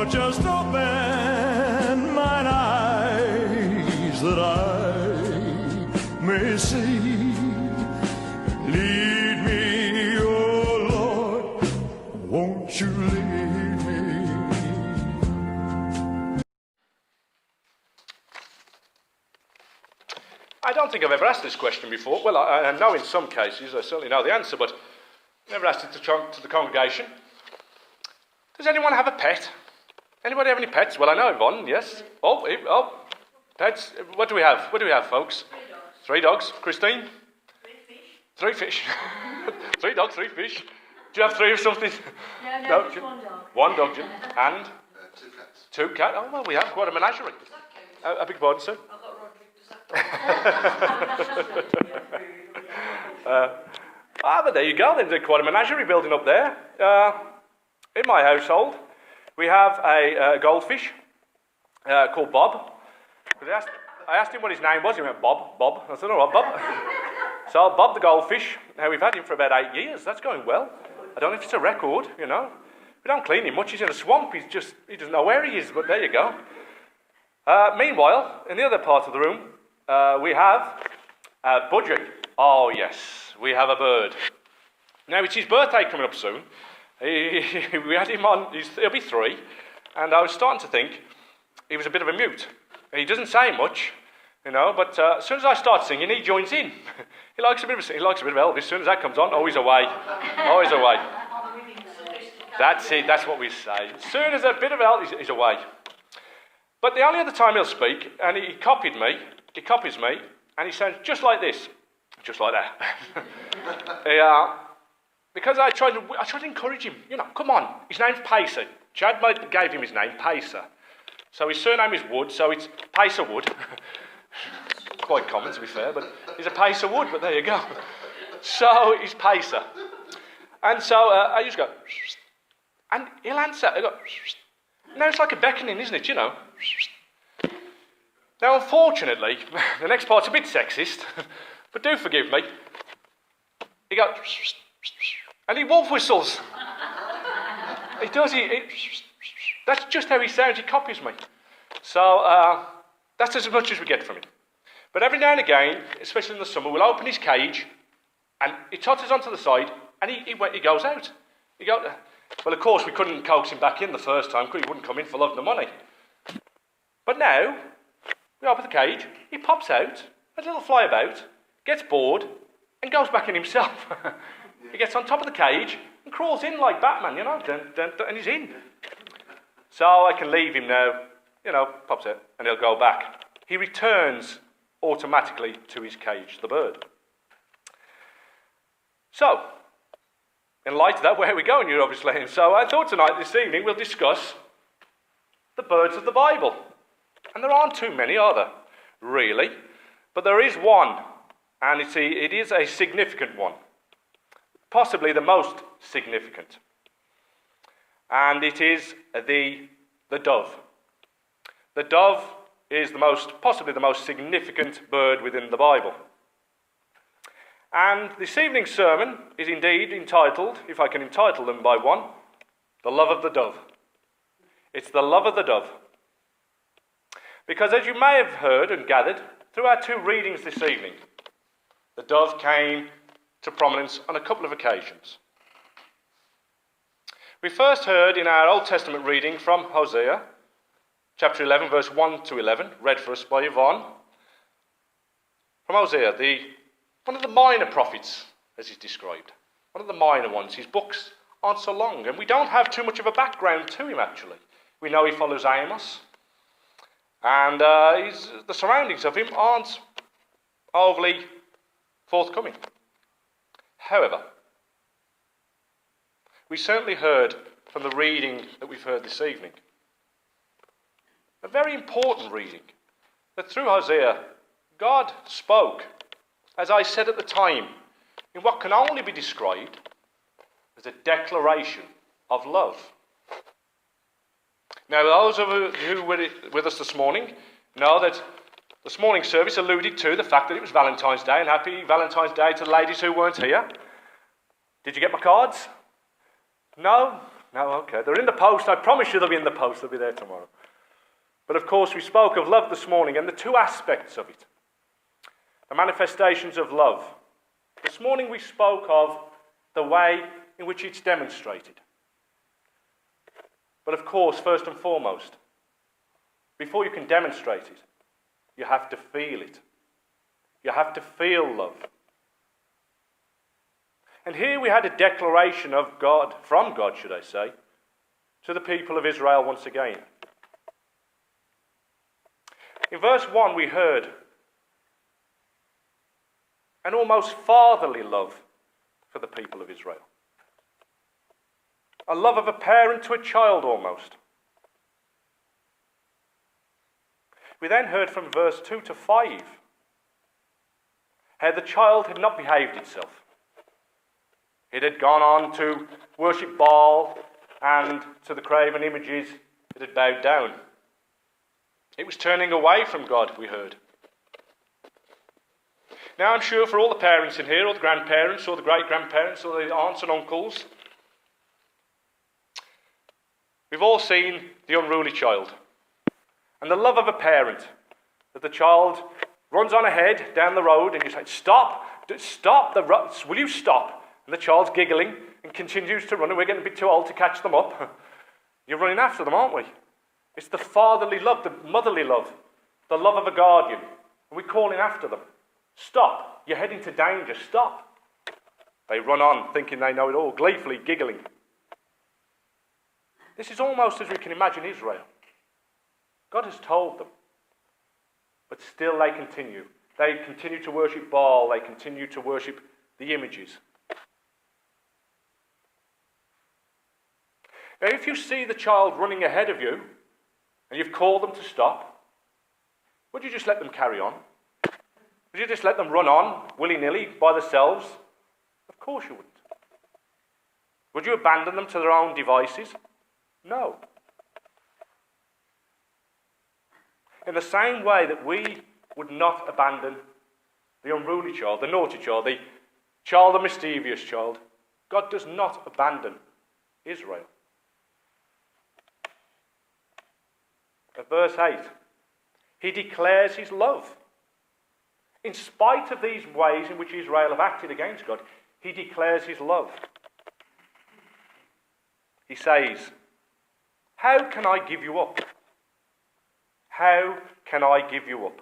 Oh, just open mine eyes that I may see. Lead me, oh Lord, won't you lead me? I don't think I've ever asked this question before. Well, I know in some cases, I certainly know the answer, but never asked it to the congregation. Does anyone have a pet? Anybody have any pets? Well, I know one, yes. Oh, pets. What do we have? What do we have, folks? 3 dogs. Christine? 3 fish. 3 dogs, 3 fish. Do you have 3 or something? No, just 1 dog. 1 dog, Jim. And? 2 cats. 2 cats. Oh, well, we have quite a menagerie. I beg your pardon, sir? I've got Roderick. But there you go. There's quite a menagerie building up there. In my household, we have a goldfish called Bob. I asked him what his name was. He went, Bob. I said, all right, Bob. So Bob the goldfish. Now, we've had him for about 8 years. That's going well. I don't know if it's a record, you know. We don't clean him much. He's in a swamp. He doesn't know where he is, but there you go. Meanwhile, in the other part of the room, we have Budgie. Oh, yes, we have a bird. Now, it's his birthday coming up soon. We had him on, he'll be 3, and I was starting to think he was a bit of a mute. He doesn't say much, you know, but as soon as I start singing, he joins in. He likes a bit of Elvis. As soon as that comes on, he's away. He's away. That's it, that's what we say. As soon as a bit of Elvis, he's away. But the only other time he'll speak, and he copies me, and he sounds just like this, just like that. Because I tried to encourage him, you know, come on, his name's Pacer. Chad gave him his name, Pacer. So his surname is Wood, so it's Pacer Wood. Quite common, to be fair, but he's a Pacer Wood, but there you go. So he's Pacer. And so I just go, and he'll answer. I go, now it's like a beckoning, isn't it, you know? Now, unfortunately, the next part's a bit sexist, but do forgive me. He goes, and he wolf whistles. He does. That's just how he sounds. He copies me. So that's as much as we get from him. But every now and again, especially in the summer, we'll open his cage, and he totters onto the side, and he goes out. Well, of course, we couldn't coax him back in the first time because he wouldn't come in for love nor money. But now, we open the cage, he pops out, a little flyabout, gets bored, and goes back in himself. He gets on top of the cage and crawls in like Batman, you know, and he's in. So I can leave him now, you know, pops out, and he'll go back. He returns automatically to his cage, the bird. So, in light of that, where are we going, you're obviously saying? So I thought this evening, we'll discuss the birds of the Bible. And there aren't too many, are there? Really. But there is one, and it is a significant one. Possibly the most significant. And it is the dove. The dove is possibly the most significant bird within the Bible. And this evening's sermon is indeed entitled, if I can entitle them by one, The Love of the Dove. It's the love of the dove. Because as you may have heard and gathered, through our 2 readings this evening, the dove came to prominence on a couple of occasions. We first heard in our Old Testament reading from Hosea, chapter 11, verse 1 to 11, read for us by Yvonne. From Hosea, one of the minor prophets, as he's described. One of the minor ones. His books aren't so long, and we don't have too much of a background to him, actually. We know he follows Amos, and the surroundings of him aren't overly forthcoming. However, we certainly heard from the reading that we've heard this evening, a very important reading, that through Hosea, God spoke, as I said at the time, in what can only be described as a declaration of love. Now, those of you who were with us this morning know that this morning's service alluded to the fact that it was Valentine's Day, and happy Valentine's Day to the ladies who weren't here. Did you get my cards? No? No, okay. They're in the post. I promise you they'll be in the post. They'll be there tomorrow. But of course, we spoke of love this morning and the two aspects of it. The manifestations of love. This morning we spoke of the way in which it's demonstrated. But of course, first and foremost, before you can demonstrate it, you have to feel it. You have to feel love. And here we had a declaration of God, from God, should I say, to the people of Israel once again. In verse 1 we heard an almost fatherly love for the people of Israel. A love of a parent to a child almost. We then heard from verse 2 to 5 how the child had not behaved itself. It had gone on to worship Baal and to the graven images it had bowed down. It was turning away from God, we heard. Now I'm sure for all the parents in here, or the grandparents, or the great-grandparents, or the aunts and uncles, we've all seen the unruly child. And the love of a parent, that the child runs on ahead down the road and you say, stop, will you stop? And the child's giggling and continues to run and we're getting a bit too old to catch them up. You're running after them, aren't we? It's the fatherly love, the motherly love, the love of a guardian. And we're calling after them. Stop, you're heading to danger, stop. They run on thinking they know it all, gleefully giggling. This is almost as we can imagine Israel. God has told them. But still they continue. They continue to worship Baal. They continue to worship the images. Now, if you see the child running ahead of you, and you've called them to stop, would you just let them carry on? Would you just let them run on, willy-nilly, by themselves? Of course you wouldn't. Would you abandon them to their own devices? No. In the same way that we would not abandon the unruly child, the naughty child, the mischievous child, God does not abandon Israel. At verse 8, he declares his love. In spite of these ways in which Israel have acted against God, he declares his love. He says, how can I give you up? How can I give you up?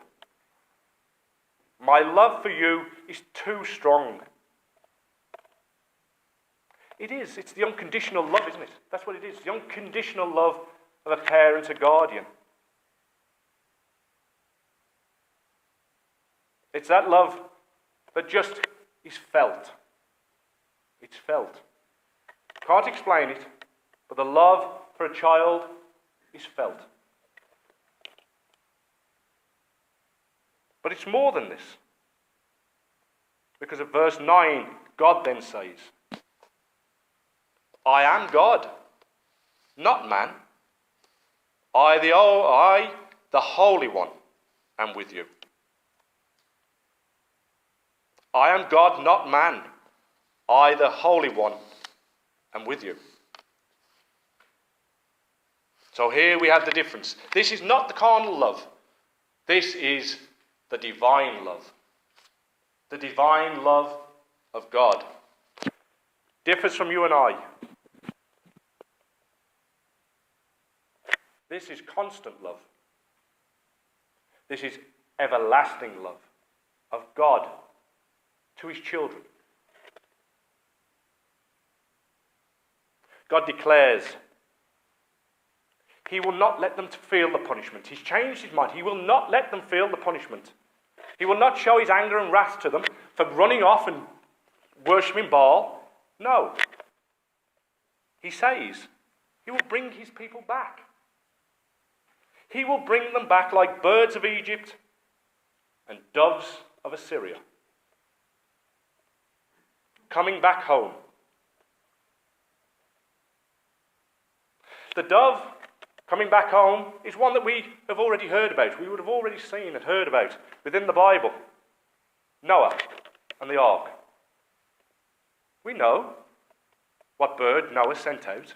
My love for you is too strong. It is. It's the unconditional love, isn't it? That's what it is. The unconditional love of a parent, a guardian. It's that love that just is felt. It's felt. Can't explain it, but the love for a child is felt. But it's more than this. Because of verse 9, God then says, I am God, not man. I, the Holy One, am with you. I am God, not man. I, the Holy One, am with you. So here we have the difference. This is not the carnal love. This is the divine love. The divine love of God. Differs from you and I. This is constant love. This is everlasting love of God to his children. God declares he will not let them feel the punishment. He's changed his mind. He will not let them feel the punishment. He will not show his anger and wrath to them for running off and worshipping Baal. No. He says he will bring his people back. He will bring them back like birds of Egypt and doves of Assyria. Coming back home. The dove coming back home is one that we have already heard about. We would have already seen and heard about within the Bible. Noah and the ark. We know what bird Noah sent out.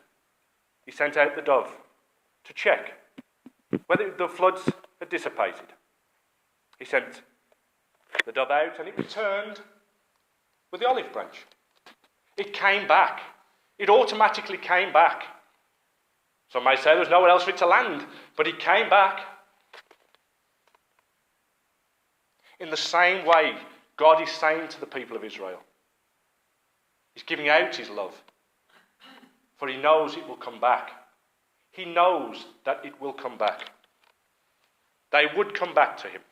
he sent out the dove to check whether the floods had dissipated. He sent the dove out and it returned with the olive branch. It came back. It automatically came back. Some may say there was nowhere else for it to land, but it came back. In the same way, God is saying to the people of Israel, he's giving out his love, for he knows it will come back. He knows that it will come back. They would come back to him,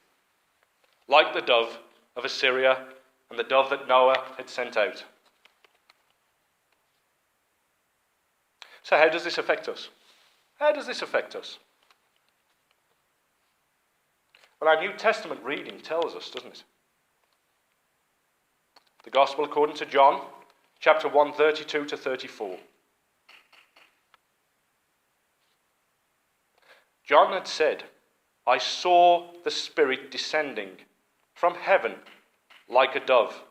like the dove of Assyria and the dove that Noah had sent out. So how does this affect us? How does this affect us? Well, our New Testament reading tells us, doesn't it? The Gospel according to John, chapter 1, 32 to 34. John had said, I saw the Spirit descending from heaven like a dove,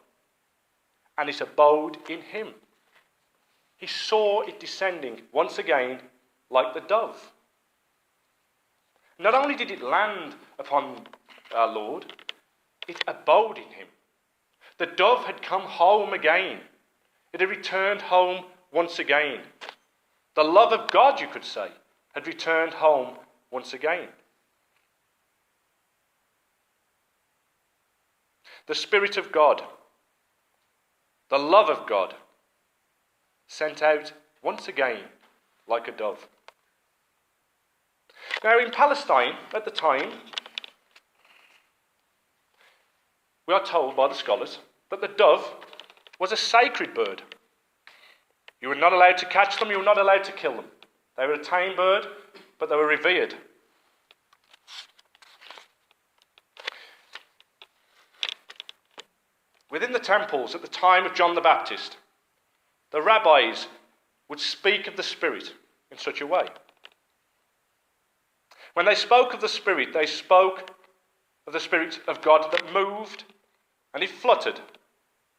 and it abode in him. He saw it descending once again like the dove. Not only did it land upon our Lord, it abode in him. The dove had come home again. It had returned home once again. The love of God, you could say, had returned home once again. The Spirit of God, the love of God, sent out once again like a dove. Now, in Palestine at the time, we are told by the scholars that the dove was a sacred bird. You were not allowed to catch them, you were not allowed to kill them. They were a tame bird, but they were revered. Within the temples at the time of John the Baptist, the rabbis would speak of the Spirit in such a way. When they spoke of the Spirit, they spoke of the Spirit of God that moved and it fluttered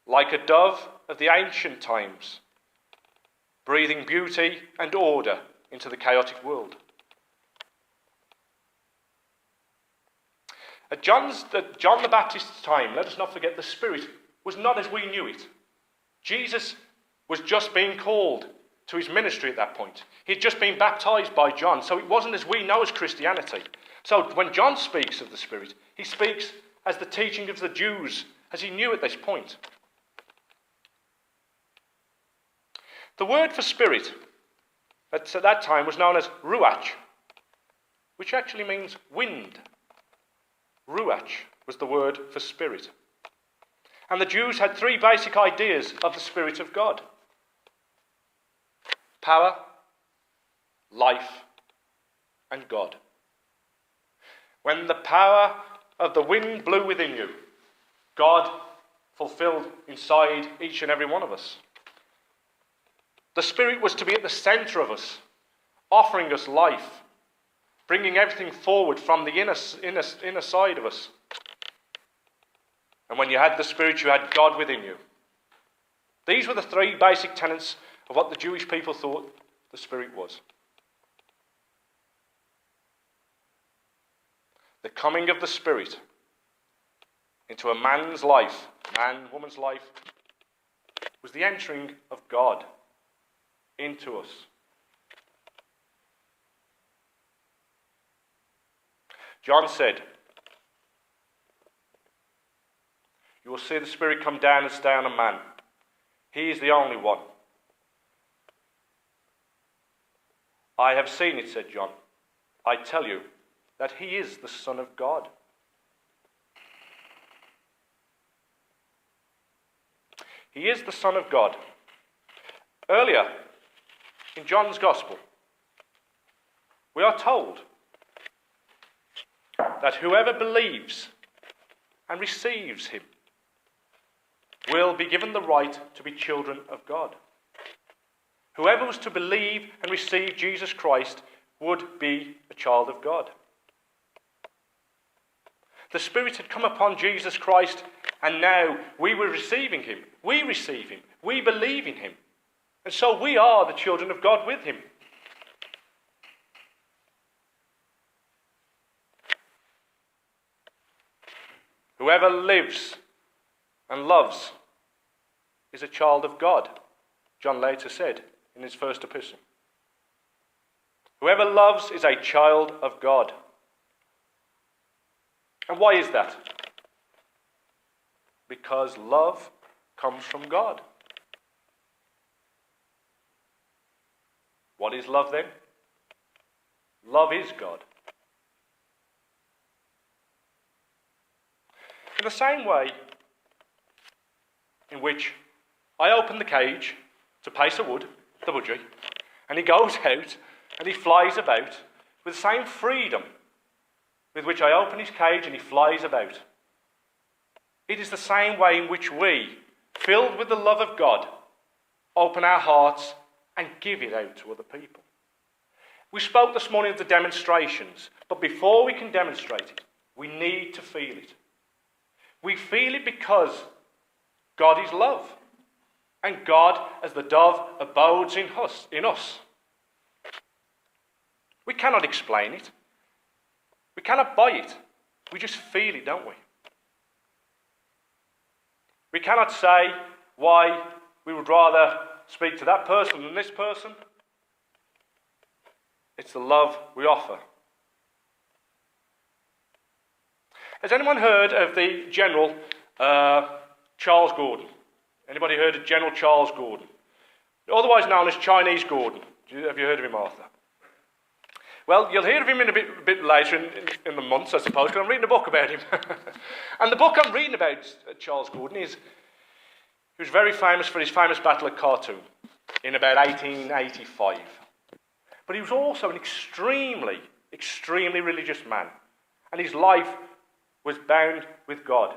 like a dove of the ancient times, breathing beauty and order into the chaotic world. At John the Baptist's time, let us not forget, the Spirit was not as we knew it. Jesus was just being called to his ministry at that point. He'd just been baptized by John, so it wasn't as we know as Christianity. So when John speaks of the Spirit, he speaks as the teaching of the Jews, as he knew at this point. The word for spirit at that time was known as ruach, which actually means wind. Ruach was the word for spirit. And the Jews had three basic ideas of the Spirit of God: power, life, and God. When the power of the wind blew within you, God fulfilled inside each and every one of us. The Spirit was to be at the centre of us, offering us life, bringing everything forward from the inner side of us. And when you had the Spirit, you had God within you. These were the three basic tenets of what the Jewish people thought the Spirit was. The coming of the Spirit into a man's life, woman's life, was the entering of God into us. John said, you will see the Spirit come down and stay on a man. He is the only one. I have seen it, said John. I tell you that he is the Son of God. He is the Son of God. Earlier, in John's Gospel, we are told that whoever believes and receives him will be given the right to be children of God. Whoever was to believe and receive Jesus Christ would be a child of God. The Spirit had come upon Jesus Christ, and now we were receiving him. We receive him. We believe in him. And so we are the children of God with him. Whoever lives and loves is a child of God, John later said in his first epistle. Whoever loves is a child of God. And why is that? Because love comes from God. What is love then? Love is God. In the same way in which I open the cage to pace a wood, the budgie, and he goes out and he flies about with the same freedom with which I open his cage and he flies about. It is the same way in which we, filled with the love of God, open our hearts and give it out to other people. We spoke this morning of the demonstrations, but before we can demonstrate it, we need to feel it. We feel it because God is love, and God, as the dove, abides in us. We cannot explain it. We cannot buy it. We just feel it, don't we? We cannot say why we would rather speak to that person than this person. It's the love we offer. Has anyone heard of the General Charles Gordon? Anybody heard of General Charles Gordon? Otherwise known as Chinese Gordon. Have you heard of him, Arthur? Well, you'll hear of him in a bit later in the months, I suppose, because I'm reading a book about him. And the book I'm reading about Charles Gordon he was very famous for his famous battle at Khartoum in about 1885. But he was also an extremely, extremely religious man. And his life was bound with God.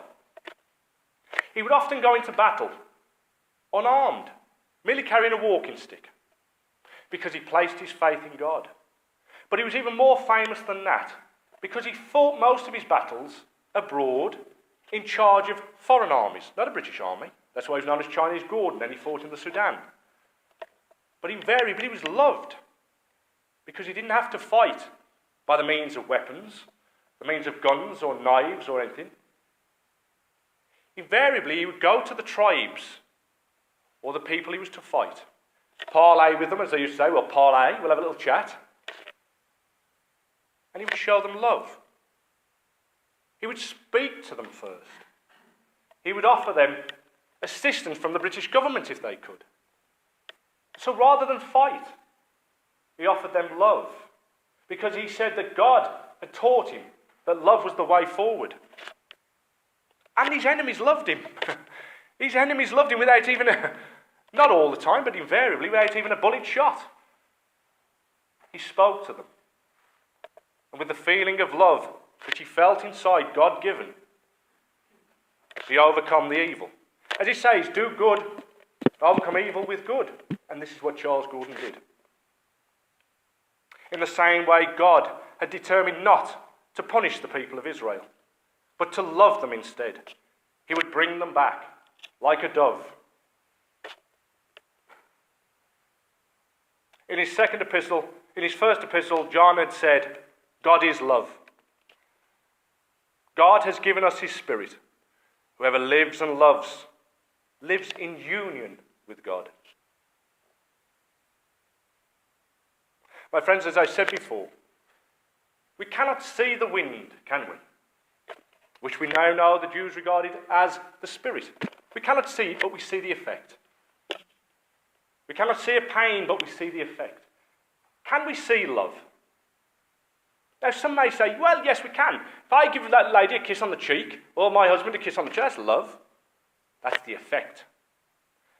He would often go into battle unarmed, merely carrying a walking stick, because he placed his faith in God. But he was even more famous than that, because he fought most of his battles abroad in charge of foreign armies, not a British army. That's why he was known as Chinese Gordon, and he fought in the Sudan. But he was loved, because he didn't have to fight by the means of weapons, the means of guns or knives or anything. Invariably, he would go to the tribes or the people he was to fight, parley with them, as they used to say. Well, parley, we'll have a little chat. And he would show them love. He would speak to them first. He would offer them assistance from the British government if they could. So rather than fight, he offered them love, because he said that God had taught him that love was the way forward. And his enemies loved him. His enemies loved him without even, not all the time, but invariably, without even a bullet shot. He spoke to them. And with the feeling of love which he felt inside, God-given, he overcome the evil. As he says, do good, overcome evil with good. And this is what Charles Gordon did. In the same way, God had determined not to punish the people of Israel, but to love them instead. He would bring them back like a dove. In his first epistle, John had said, God is love. God has given us his Spirit. Whoever lives and loves lives in union with God. My friends, as I said before, we cannot see the wind, can we? Which we now know the Jews regarded as the Spirit. We cannot see it, but we see the effect. We cannot see a pain, but we see the effect. Can we see love? Now, some may say, well, yes, we can. If I give that lady a kiss on the cheek, or my husband a kiss on the cheek, that's love. That's the effect.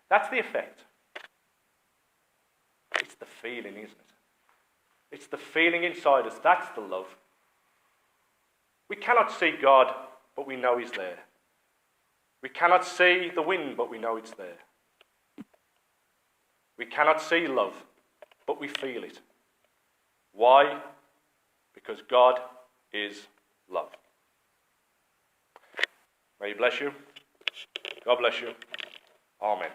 That's the effect. It's the feeling, isn't it? It's the feeling inside us. That's the love. We cannot see God, but we know he's there. We cannot see the wind, but we know it's there. We cannot see love, but we feel it. Why? Because God is love. May he bless you. God bless you. Amen.